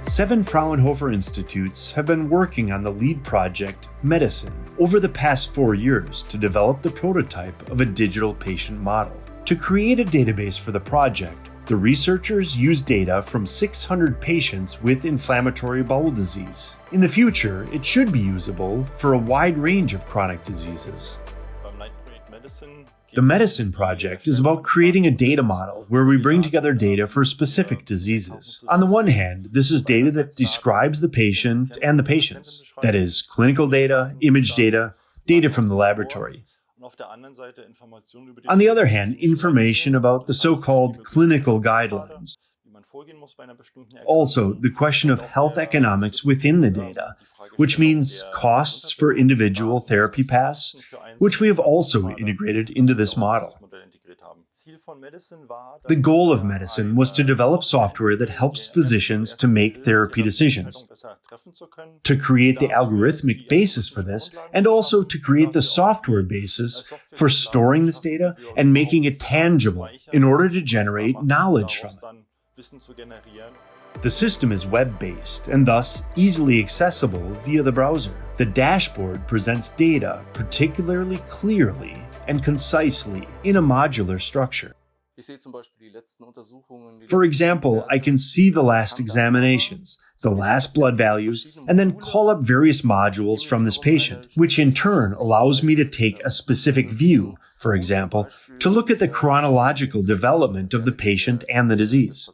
7 Fraunhofer Institutes have been working on the lead project, MED²ICIN, over the past 4 years to develop the prototype of a digital patient model. To create a database for the project, the researchers used data from 600 patients with inflammatory bowel disease. In the future, it should be usable for a wide range of chronic diseases. The MED²ICIN project is about creating a data model where we bring together data for specific diseases. On the one hand, this is data that describes the patient and the patients. That is, clinical data, image data, data from the laboratory. On the other hand, information about the so-called clinical guidelines. Also, the question of health economics within the data, which means costs for individual therapy paths, which we have also integrated into this model. The goal of MED²ICIN was to develop software that helps physicians to make therapy decisions, to create the algorithmic basis for this, and also to create the software basis for storing this data and making it tangible in order to generate knowledge from it. The system is web-based and thus easily accessible via the browser. The dashboard presents data particularly clearly and concisely in a modular structure. For example, I can see the last examinations, the last blood values, and then call up various modules from this patient, which in turn allows me to take a specific view, for example, to look at the chronological development of the patient and the disease.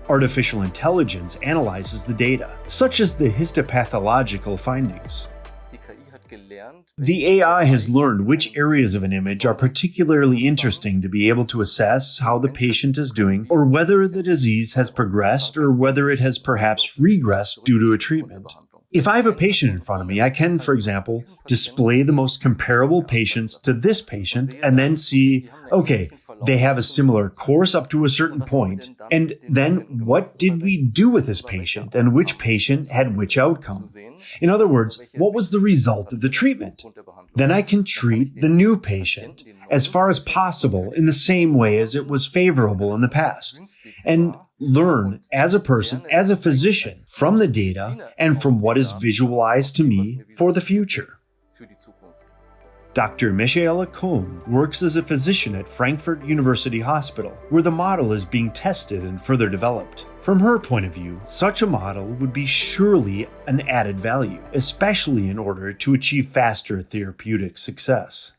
Artificial intelligence analyzes the data, such as the histopathological findings. The AI has learned which areas of an image are particularly interesting to be able to assess how the patient is doing, or whether the disease has progressed or whether it has perhaps regressed due to a treatment. If I have a patient in front of me, I can, for example, display the most comparable patients to this patient and then see, okay, they have a similar course up to a certain point, and then what did we do with this patient and which patient had which outcome? In other words, what was the result of the treatment? Then I can treat the new patient as far as possible in the same way as it was favorable in the past, and learn as a person, as a physician, from the data and from what is visualized to me for the future. Dr. Michaela Köhm works as a physician at Frankfurt University Hospital, where the model is being tested and further developed. From her point of view, such a model would be surely an added value, especially in order to achieve faster therapeutic success.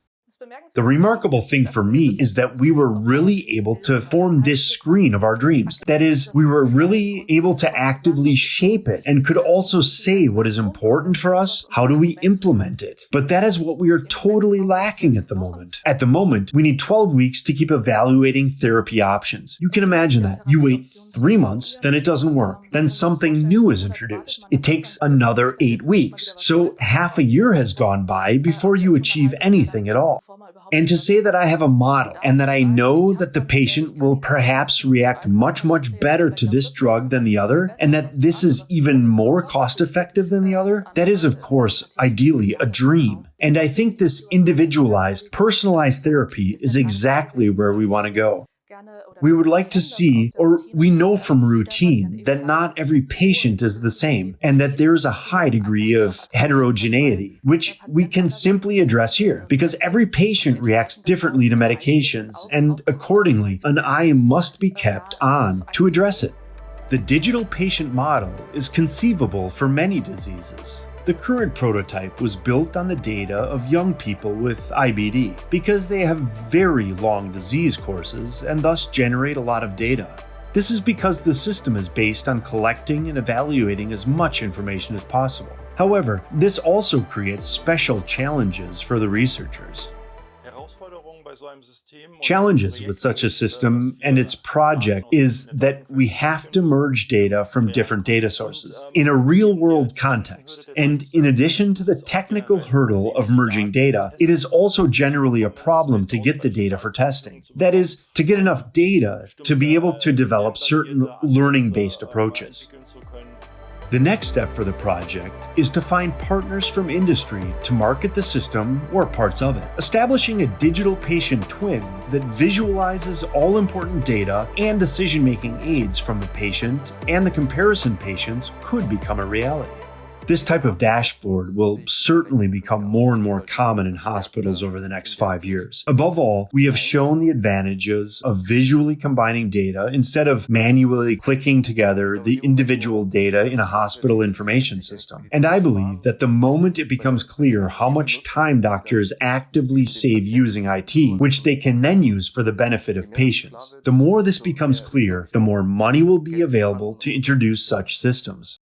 The remarkable thing for me is that we were really able to form this screen of our dreams. That is, we were really able to actively shape it and could also say what is important for us. How do we implement it? But that is what we are totally lacking at the moment. At the moment, we need 12 weeks to keep evaluating therapy options. You can imagine that. You wait 3 months, then it doesn't work. Then something new is introduced. It takes another 8 weeks. So half a year has gone by before you achieve anything at all. And to say that I have a model and that I know that the patient will perhaps react much better to this drug than the other, and that this is even more cost-effective than the other, that is, of course, ideally a dream. And I think this individualized, personalized therapy is exactly where we want to go. We would like to see, or we know from routine, that not every patient is the same, and that there is a high degree of heterogeneity, which we can simply address here, because every patient reacts differently to medications, and accordingly, an eye must be kept on to address it. The digital patient model is conceivable for many diseases. The current prototype was built on the data of young people with IBD because they have very long disease courses and thus generate a lot of data. This is because the system is based on collecting and evaluating as much information as possible. However, this also creates special challenges for the researchers. Challenges with such a system and its project is that we have to merge data from different data sources in a real-world context. And in addition to the technical hurdle of merging data, it is also generally a problem to get the data for testing. That is, to get enough data to be able to develop certain learning-based approaches. The next step for the project is to find partners from industry to market the system or parts of it. Establishing a digital patient twin that visualizes all important data and decision-making aids from the patient and the comparison patients could become a reality. This type of dashboard will certainly become more and more common in hospitals over the next 5 years. Above all, we have shown the advantages of visually combining data instead of manually clicking together the individual data in a hospital information system. And I believe that the moment it becomes clear how much time doctors actively save using IT, which they can then use for the benefit of patients, the more this becomes clear, the more money will be available to introduce such systems.